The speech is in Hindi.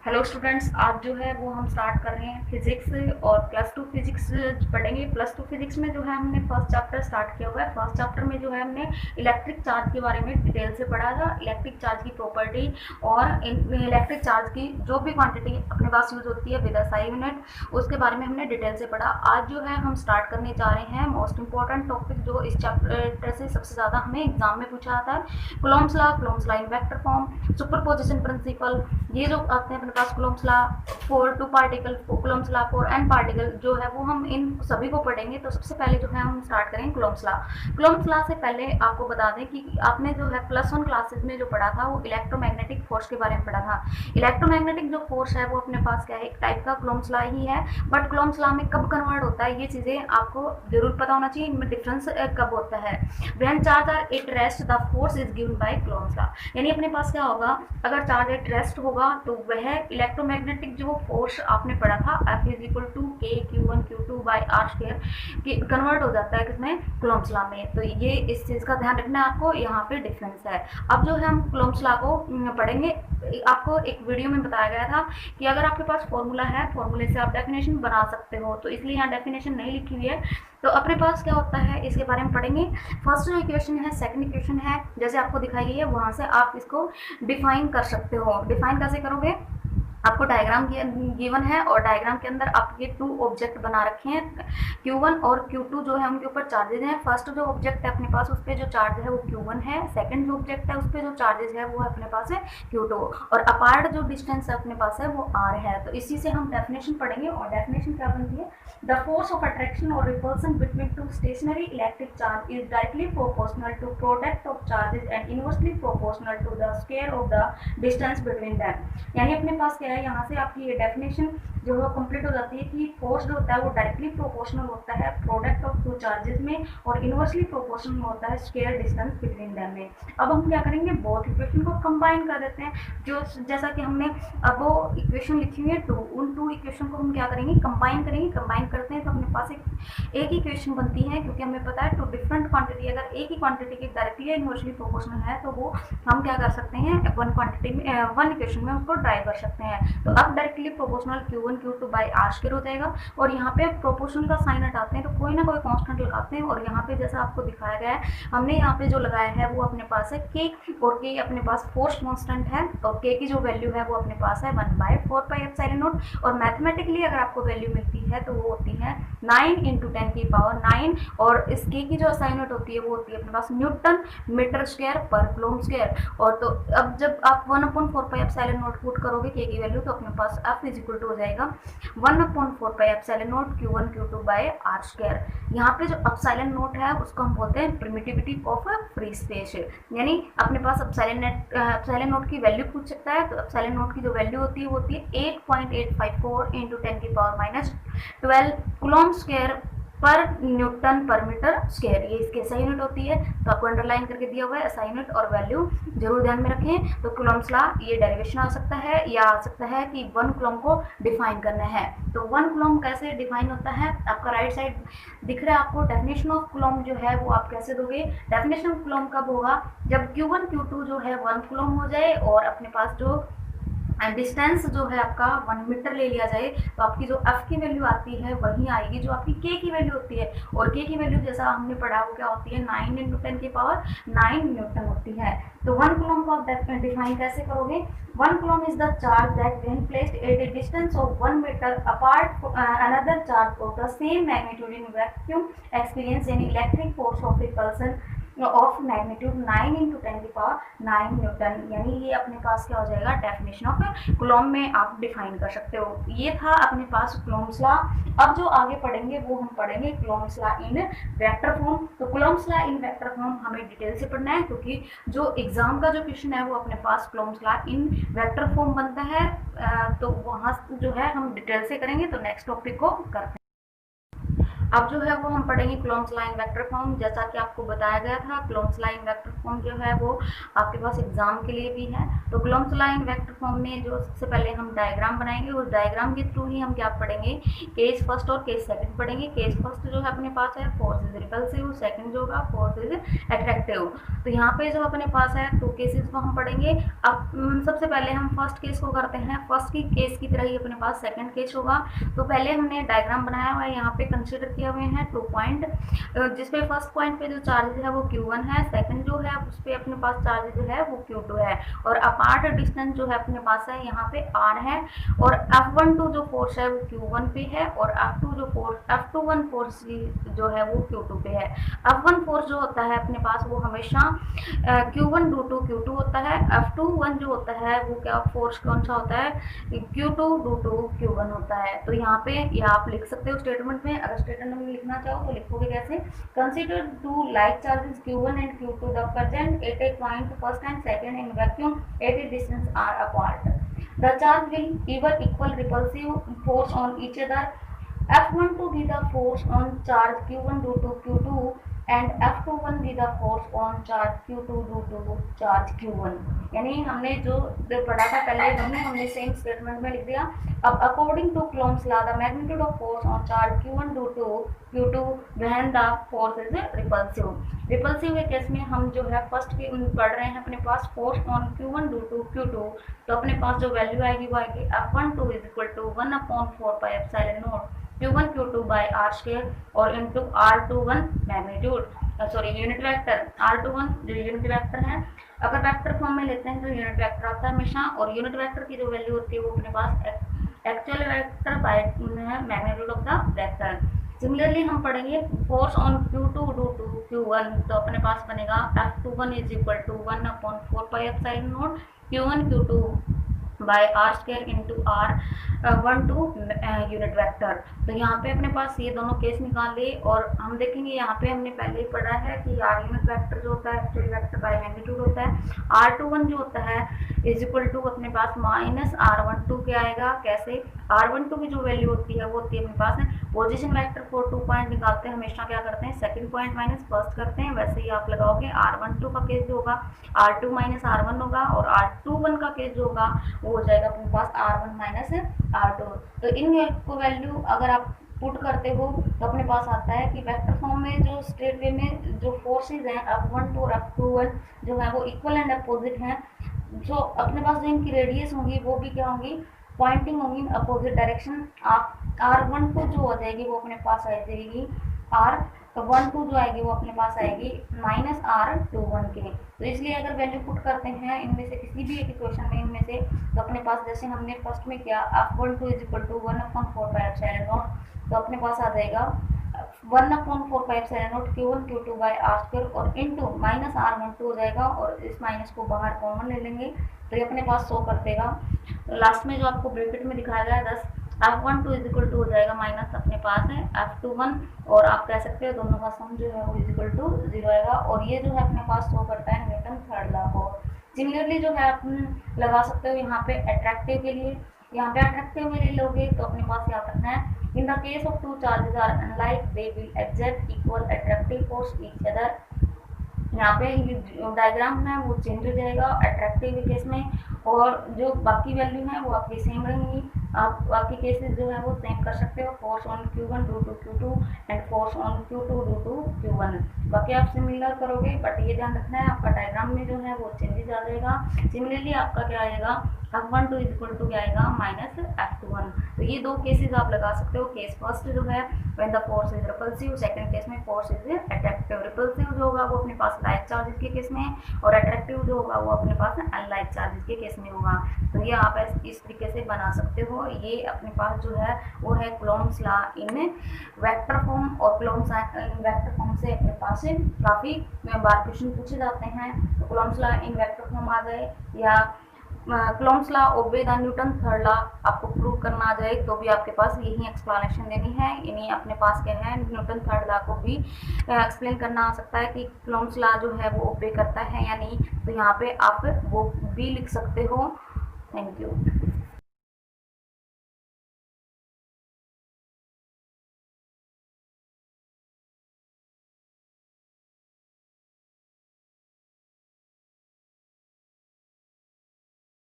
हेलो स्टूडेंट्स, आज जो है वो हम स्टार्ट कर रहे हैं फिजिक्स और प्लस टू फिजिक्स पढ़ेंगे। प्लस टू फिजिक्स में जो है हमने फर्स्ट चैप्टर स्टार्ट किया हुआ है। फर्स्ट चैप्टर में जो है हमने इलेक्ट्रिक चार्ज के बारे में डिटेल से पढ़ा था, इलेक्ट्रिक चार्ज की प्रॉपर्टी और इलेक्ट्रिक चार्ज की जो भी क्वांटिटी अपने पास यूज होती है विद एसआई यूनिट, उसके बारे में हमने डिटेल से पढ़ा। आज जो है हम स्टार्ट करने जा रहे हैं मोस्ट इंपॉर्टेंट टॉपिक जो इस चैप्टर से सबसे ज़्यादा हमें एग्जाम में पूछा जाता है, Coulomb's law in vector form, superposition principle. ये जो आते हैं अपने पास Coulomb's law for two particle, Coulomb's law for N particle, जो है वो हम इन सभी को पढ़ेंगे। तो सबसे पहले जो है हम स्टार्ट करेंगे कूलॉम्स लॉ। कूलॉम्स लॉ से पहले आपको बता दें कि आपने जो है प्लस वन क्लासेस में जो पढ़ा था वो इलेक्ट्रोमैग्नेटिक फोर्स के बारे में पढ़ा था। इलेक्ट्रोमैग्नेटिक जो फोर्स है वो अपने पास क्या है, एक टाइप का कूलॉम्स लॉ ही है। बट कूलॉम्स लॉ में कब कन्वर्ट होता है ये चीज़ें आपको जरूर पता होना चाहिए। इनमें डिफरेंस कब होता है। When charge are at rest the force is given by Coulomb's law. यानी अपने पास क्या होगा, अगर चार्ज एट रेस्ट होगा तो वह इलेक्ट्रोमैग्नेटिक जो फोर्स आपने पढ़ा था F इज इक्वल टू के Q1 Q2 by R square convert हो जाता है किसमें, कूलॉम्स लॉ में। तो ये इस चीज़ का ध्यान रखना है आपको, यहाँ पे डिफरेंस है। अब जो है हम कूलॉम्स लॉ को पढ़ेंगे। आपको एक वीडियो में बताया गया था कि अगर आपके पास फॉर्मूला है, फॉर्मूले से आप डेफिनेशन बना सकते हो, तो इसलिए यहाँ डेफिनेशन नहीं लिखी हुई है। तो अपने पास क्या होता है इसके बारे में पढ़ेंगे। फर्स्ट जो इक्वेशन है, सेकंड इक्वेशन है, जैसे आपको दिखाई गई है वहां से आप इसको डिफाइन कर सकते हो। डिफाइन कैसे करोगे, आपको डायग्राम गिवन है और डायग्राम के अंदर आपके टू ऑब्जेक्ट बना रखे हैं, Q1 और Q2 जो है उनके ऊपर चार्जेज हैं। फर्स्ट जो ऑब्जेक्ट है अपने पास उस पर जो चार्ज है वो Q1 है, सेकंड जो ऑब्जेक्ट है उस पर जो चार्जेज है वो अपने पास है Q2, और अपार्ट जो डिस्टेंस है अपने पास है वो R है। तो इसी से हम डेफिनेशन पढ़ेंगे और डेफिनेशन क्या बनती है, द फोर्स ऑफ अट्रैक्शन और repulsion between two stationary electric charge is directly proportional to product of charges and inversely proportional to the square of the distance between them. यानी अपने पास क्या है, यहाँ से आपकी ये डेफिनेशन जो है कंप्लीट हो जाती है कि फोर्स जो होता है वो डायरेक्टली प्रोपोर्शनल होता है प्रोडक्ट ऑफ टू चार्जेस में और इनवर्सली प्रोपोर्शनल होता है स्क्वायर डिस्टेंस बिटवीन देम में। अब हम क्या करेंगे, बोथ इक्वेशन को कंबाइन कर देते हैं। जो जैसा कि हमने अब वो इक्वेशन लिखी हुई है टू, उन टू इक्वेशन को हम क्या करेंगे, कंबाइन करेंगे। कंबाइन करते हैं तो अपने पास एक इक्वेशन बनती है, क्योंकि हमें पता है टू डिफरेंट क्वांटिटी, अगर एक ही क्वांटिटी की डायरेक्टली इनवर्सली प्रोपोर्शनल है तो वो हम क्या कर सकते हैं, वन क्वांटिटी में वन इक्वेशन में उसको ड्राइव कर सकते हैं। तो अब directly proportional Q1 Q2 by R square हो जाएगा, और यहाँ पे प्रोपोर्शनल का साइन हटाते हैं तो कोई ना कोई कांस्टेंट लगाते हैं, और यहाँ पे जैसा आपको दिखाया गया है हमने यहाँ पे जो लगाया है वो अपने पास है K, और K अपने पास फोर्स कांस्टेंट है, और K की जो वैल्यू है वो अपने पास है 1/4πε0। और मैथमेटिकली अगर आपको वैल्यू मिलती है तो वो होती है 9 × 10⁹ और इस K की जो असाइनमेंट होती है वो होती है अपने पास न्यूटन मीटर स्क्वायर पर कूलम्ब स्क्वायर। और तो अब जब आप 1/4πε0 पुट करोगे K की वैल्यू तो अपने पास F इज इक्वल टू हो जाएगा 1/4πε0 Q1 Q2 bye are square. यहाँ पे जो एप्सिलॉन नोट है उसको हम बोलते हैं परमिटिविटी ऑफ फ्री स्पेस। यानी अपने पास एप्सिलॉन नोट की वैल्यू पूछ सकता है, तो एप्सिलॉन नोट की जो वैल्यू होती है वो होती है 8.854 × 10⁻12 कूलम्ब स्क्वायर पर न्यूटन पर मीटर स्क्वायर। ये इसकी SI यूनिट होती है, तो आपको अंडरलाइन करके दिया हुआ है SI यूनिट और वैल्यू जरूर ध्यान में रखें। तो कूलम्ब्स लॉ ये डेरिवेशन आ सकता है, या आ सकता है कि 1 कूलम्ब को डिफाइन करना है। तो 1 कूलम्ब कैसे डिफाइन होता है, आपका राइट साइड दिख रहा है आपको। डेफिनेशन ऑफ कूलम्ब जो है वो आप कैसे दोगे, डेफिनेशन ऑफ कूलम्ब कब होगा, जब Q1 Q2 जो है 1 कूलम्ब हो जाए और अपने पास जो डिस्टेंस जो है आपका 1 मीटर ले लिया जाए, तो आपकी जो F की वैल्यू आती है वही आएगी जो आपकी K की वैल्यू होती है। और K की वैल्यू जैसा हमने पढ़ा वो क्या होती है, 9 × 10⁹ न्यूटन होती है। तो 1 कूलम्ब को आप डिफाइन कैसे करोगे, 1 coulomb is the charge that when placed at a distance of 1 metre apart another charge of the same magnitude in vacuum experience an electric force of repulsion of magnitude 9 × 10⁹ newton. यानी ये अपने पास क्या हो जाएगा, डेफिनेशन ऑफ कूलम्ब में आप डिफाइन कर सकते हो। ये था अपने पास कूलम्ब्स लॉ। अब जो आगे पढ़ेंगे वो हम पढ़ेंगे Coulomb's law in vector form. तो Coulomb's law in vector form हमें डिटेल से पढ़ना है, क्योंकि जो एग्जाम का जो क्वेश्चन है वो अपने पास Coulomb's law in vector form बनता है। तो वहाँ जो है हम डिटेल से करेंगे। तो नेक्स्ट टॉपिक को करते हैं। अब जो है वो हम पढ़ेंगे क्लोम्स ला इन वेक्टर फॉर्म। जैसा कि आपको बताया गया था, क्लोम्स ला इन वेक्टर फॉर्म जो है वो आपके पास एग्जाम के लिए भी है। तो क्लोम्स ला इन वेक्टर फॉर्म में जो सबसे पहले हम डायग्राम बनाएंगे, उस डायग्राम के थ्रू ही हम क्या पढ़ेंगे, केस फर्स्ट और केस सेकंड पढ़ेंगे। केस फर्स्ट जो है अपने पास है फोर्स इज रिपल्सिव, सेकंड जो होगा फोर्स इज अट्रैक्टिव। तो यहाँ पे जो अपने पास है टू केसेस को हम पढ़ेंगे। अब सबसे पहले हम फर्स्ट केस को करते हैं। फर्स्ट की केस की तरह ही अपने पास सेकंड केस होगा। तो पहले हमने डायग्राम बनाया हुआ है, यहाँ पे कंसीडर किए हुए हैं 2 पॉइंट, जिसपे फर्स्ट पॉइंट पे जो चार्ज है वो Q1 है, सेकंड जो है उस पे अपने पास चार्ज जो है वो Q2 है, और अपार्ट डिस्टेंस जो है अपने पास है यहाँ पे R है, और F12 जो फोर्स है वो Q1 पे है, और F21 फोर्स जो है वो Q2 पे है। F1 फोर्स जो होता है अपने पास वो हमेशा Q1 ड्यू टू Q2 होता है। F21 जो होता है वो क्या फोर्स कौन सा होता है, Q2 ड्यू टू Q1 होता है। तो यहाँ पे ये आप लिख सकते हो स्टेटमेंट में। अगर स्टेटमेंट में लिखना चाहो तो लिखोगे कैसे, consider two like charges Q1 and Q2 the present at a point first and second in vacuum at a distance R apart. The charge will give equal repulsive force on each other. F12 be the force on charge Q1 due to Q2 and F21 be the force on charge Q2 due to charge Q1। यानी हमने जो पढ़ा था पहले वही हमने सेम स्टेटमेंट में लिख दिया। अब according to Coulomb's law the magnitude of force on charge Q1 due to Q2 when the force is repulsive। Repulsive के केस में हम जो है फर्स्ट के पढ़ रहे हैं अपने पास force on Q1 due to Q2, तो अपने पास जो वैल्यू आएगी वो आएगी F12 is equal to 1/4 pi epsilon naught Q1 Q2 by R square और into R21 magnitude, sorry unit vector R21 जो यूनिट वेक्टर है। अगर वेक्टर फॉर्म में लेते हैं तो यूनिट वेक्टर आता है हमेशा, और यूनिट वेक्टर की जो वैल्यू होती है वो अपने पास actual vector by magnitude of the vector. Similarly हम पढ़ेंगे force on Q2 due to Q1, तो अपने पास बनेगा F21 is equal to 1/4 pi epsilon naught Q1 Q2 by R square into R12 unit vector. तो यहाँ पे अपने पास ये दोनों केस निकाल लिए, और हम देखेंगे यहाँ पे हमने पहले ही पढ़ा है कि R यूनिट वेक्टर जो होता है एक्चुअल वेक्टर बाय मैग्नीट्यूड होता है। R21 जो होता है इज इक्वल टू अपने पास माइनस R12 के आएगा। कैसे, R12 की जो वैल्यू होती है वो होती है अपने पास है पोजीशन वेक्टर फॉर 2 पॉइंट निकालते हैं हमेशा क्या करते हैं, सेकंड पॉइंट माइनस फर्स्ट करते हैं। वैसे ही आप लगाओगे R12 का केस जो होगा R2 माइनस R1 होगा, और R21 का केस जो होगा वो हो जाएगा अपने पास R1 माइनस R2। तो इन को वैल्यू अगर आप पुट करते हो तो अपने पास आता है कि वेक्टर फॉर्म में जो स्ट्रेट वे में जो फोर्सेज हैं F12 और F21 जो है वो इक्वल एंड अपोजिट हैं। जो अपने पास जो इनकी रेडियस होंगी वो भी क्या होंगी, पॉइंटिंग होंगी अपोजिट डायरेक्शन। आप R12 जो हो जाएगी वो अपने पास आ जाएगी R12 जो आएगी वो अपने पास आएगी माइनस R21 के। तो इसलिए अगर वैल्यू पुट करते हैं इनमें से किसी भी एक इक्वेशन में इनमें से, तो अपने पास जैसे हमने फर्स्ट में किया F12 is equal to 1/4 pi epsilon naught, तो अपने पास आ जाएगा 1/4 pi epsilon naught Q1 Q2 by R square और इनटू माइनस R12 हो जाएगा, और इस माइनस को बाहर कॉमन ले लेंगे तो ये अपने पास शो कर देगा। लास्ट में जो आपको ब्रैकेट में दिखाया गया है 10, F12 इज इक्वल टू हो जाएगा माइनस अपने पास है F21, और आप कह सकते हो दोनों का सम जो है वो इज इक्वल टू 0 आएगा, और ये जो है अपने पास शो करता है न्यूटन थर्ड लॉ को। सिमिलरली जो है आप लगा सकते हो यहाँ पे अट्रैक्टिव के लिए। यहाँ पे अट्रैक्टिव में ले लोगे तो अपने पास याद रखना है in the case of two charges are unlike they will exert equal attractive force each other. यहाँ पे डायग्राम है वो चेंज हो जाएगा अट्रैक्टिव केस में, और जो बाकी वैल्यू है वो आपकी सेम रहेंगी। आप बाकी केसेस जो है वो सेम कर सकते हो, force on Q1 due to Q2 and force on Q2 due to Q1। बाकी आप सिमिलर करोगे, बट ये ध्यान रखना है आपका डायग्राम में जो है वो चेंजेस आ जाएगा। सिमिलरली आपका क्या आएगा, F12 इज इक्वल टू क्या आएगा माइनस F21। तो ये दो केसेस आप लगा सकते हो। केस फर्स्ट जो है when the force is repulsive, second case में फोर्स इज अट्रैक्टिव। रिपल्सिव जो होगा वो अपने पास लाइक चार्जेस के केस में, और अट्रैक्टिव जो होगा वो अपने पास अनलाइक चार्जेस के केस में होगा। तो ये आप इस तरीके से बना सकते हो। ये अपने पास जो है वो है Coulomb's law in vector form, और कूलॉम्स वेक्टर फॉर्म से अपने पास से काफ़ी बार क्वेश्चन पूछे जाते हैं। तो Coulomb's law in vector form आ जाए, या Coulomb's law obey the Newton third law आपको प्रूव करना आ जाए, तो भी आपके पास यही एक्सप्लेनेशन देनी है। यानी अपने पास क्या है, न्यूटन थर्ड लॉ को भी एक्सप्लेन करना आ सकता है कि कूलॉम्स लॉ जो है वो ओबे करता है या नहीं। तो यहाँ पे आप वो भी लिख सकते हो। Thank you.